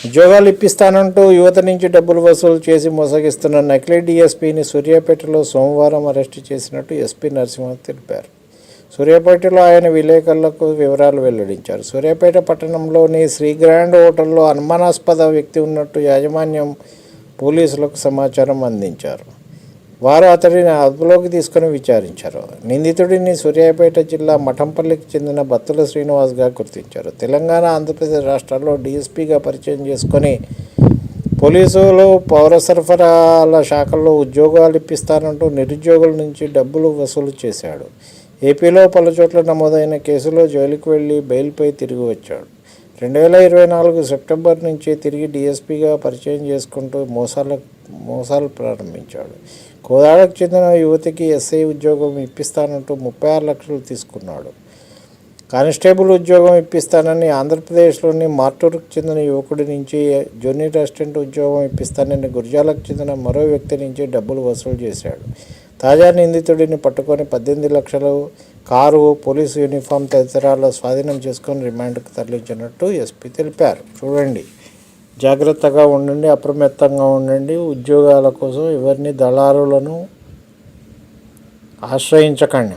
ఉద్యోగాలు ఇప్పిస్తానంటూ యువత నుంచి డబ్బులు వసూలు చేసి మోసగిస్తున్న నకిలీ డీఎస్పీని సూర్యాపేటలో సోమవారం అరెస్టు చేసినట్టు ఎస్పీ నరసింహ తెలిపారు. సూర్యాపేటలో ఆయన విలేకరులకు వివరాలు వెల్లడించారు. సూర్యాపేట పట్టణంలోని శ్రీ గ్రాండ్ హోటల్లో అనుమానాస్పద వ్యక్తి ఉన్నట్టు యాజమాన్యం పోలీసులకు సమాచారం అందించారు. వారు అతడిని అదుపులోకి తీసుకుని విచారించారు. నిందితుడిని సూర్యాపేట జిల్లా మఠంపల్లికి చెందిన బత్తుల శ్రీనివాస్గా గుర్తించారు. తెలంగాణ, ఆంధ్రప్రదేశ్ రాష్ట్రాల్లో డీఎస్పీగా పరిచయం చేసుకొని పోలీసులు పౌర సరఫరాల శాఖల్లో ఉద్యోగాలు ఇప్పిస్తానంటూ నిరుద్యోగుల నుంచి డబ్బులు వసూలు చేశాడు. ఏపీలో పలుచోట్ల నమోదైన కేసులో జైలుకు వెళ్లి బెయిల్పై తిరిగి వచ్చాడు. 2024 సెప్టెంబర్ నుంచి తిరిగి డీఎస్పీగా పరిచయం చేసుకుంటూ మోసాలు ప్రారంభించాడు. కోదాడకు చెందిన యువతికి ఎస్ఐ ఉద్యోగం ఇప్పిస్తానంటూ 36 లక్షలు తీసుకున్నాడు. కానిస్టేబుల్ ఉద్యోగం ఇప్పిస్తానని ఆంధ్రప్రదేశ్లోని మార్టూరుకు చెందిన యువకుడి నుంచి, జూనియర్ అసిస్టెంట్ ఉద్యోగం ఇప్పిస్తానని గుర్జాలకు చెందిన మరో వ్యక్తి నుంచి డబ్బులు వసూలు చేశాడు. తాజా నిందితుడిని పట్టుకొని 18 లక్షలు, కారు, పోలీసు యూనిఫామ్ తదితరాల స్వాధీనం చేసుకొని రిమాండ్కు తరలించినట్టు ఎస్పీ తెలిపారు. చూడండి, జాగ్రత్తగా ఉండండి, అప్రమత్తంగా ఉండండి. ఉద్యోగాల కోసం ఎవరిని దళారులను ఆశ్రయించకండి.